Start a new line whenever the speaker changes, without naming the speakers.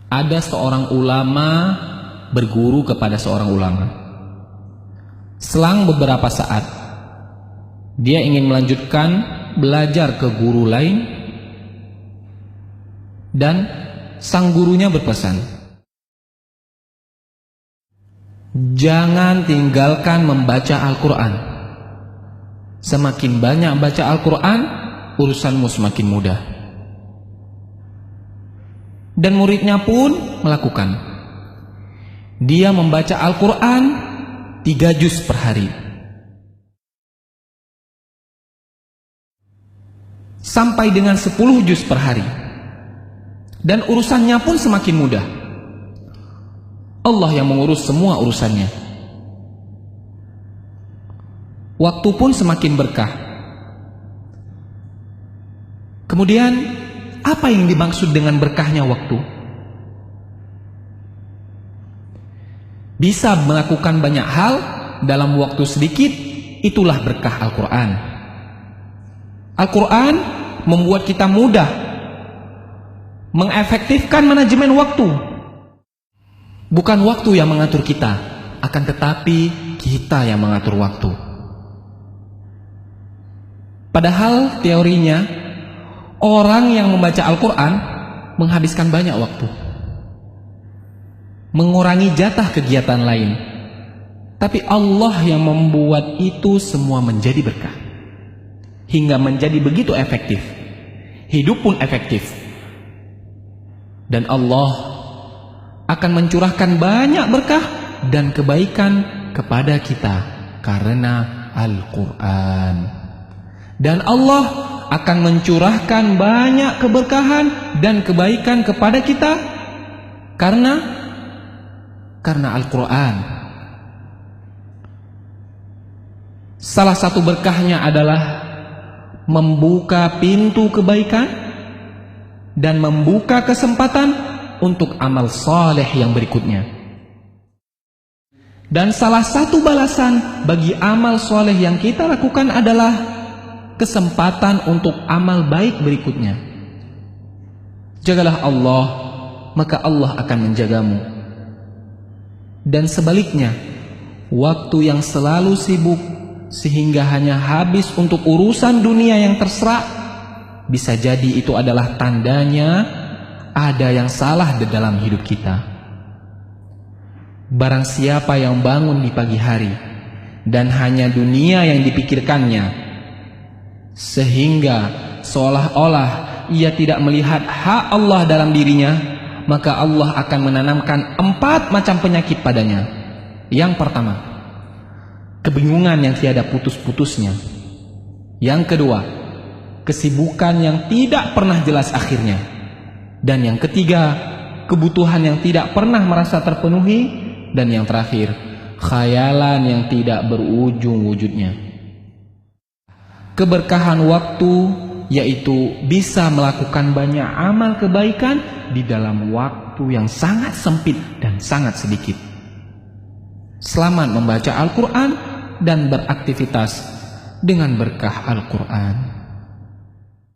Ada seorang ulama berguru kepada seorang ulama. Selang beberapa saat, dia ingin melanjutkan belajar ke guru lain, dan sang gurunya berpesan, jangan tinggalkan membaca Al-Quran. Semakin banyak baca Al-Quran, urusanmu semakin mudah. Dan muridnya pun melakukan. Dia membaca Al-Quran 3 juz per hari. Sampai dengan 10 juz per hari. Dan urusannya pun semakin mudah. Allah yang mengurus semua urusannya. Waktu pun semakin berkah. Kemudian, apa yang dimaksud dengan berkahnya waktu? Bisa melakukan banyak hal dalam waktu sedikit, itulah berkah Al-Quran. Al-Quran membuat kita mudah mengefektifkan manajemen waktu. Bukan waktu yang mengatur kita, akan tetapi kita yang mengatur waktu. Padahal teorinya, orang yang membaca Al-Quran menghabiskan banyak waktu, mengurangi jatah kegiatan lain. Tapi Allah yang membuat itu semua menjadi berkah, hingga menjadi begitu efektif. Hidup pun efektif. Dan Allah akan mencurahkan banyak berkah dan kebaikan kepada kita karena Al-Quran. Dan Allah akan mencurahkan banyak keberkahan dan kebaikan kepada kita karena Al-Quran. Salah satu berkahnya adalah membuka pintu kebaikan dan membuka kesempatan untuk amal saleh yang berikutnya. Dan salah satu balasan bagi amal saleh yang kita lakukan adalah kesempatan untuk amal baik berikutnya. Jagalah Allah, maka Allah akan menjagamu. Dan sebaliknya, waktu yang selalu sibuk sehingga hanya habis untuk urusan dunia yang terserak, bisa jadi itu adalah tandanya ada yang salah di dalam hidup kita. Barang siapa yang bangun di pagi hari dan hanya dunia yang dipikirkannya, sehingga seolah-olah ia tidak melihat hak Allah dalam dirinya, maka Allah akan menanamkan 4 macam penyakit padanya. Yang pertama, kebingungan yang tiada putus-putusnya. Yang kedua, kesibukan yang tidak pernah jelas akhirnya. Dan yang ketiga, kebutuhan yang tidak pernah merasa terpenuhi. Dan yang terakhir, khayalan yang tidak berujung wujudnya. Keberkahan waktu yaitu bisa melakukan banyak amal kebaikan di dalam waktu yang sangat sempit dan sangat sedikit. Selamat membaca Al-Quran dan beraktivitas dengan berkah Al-Quran.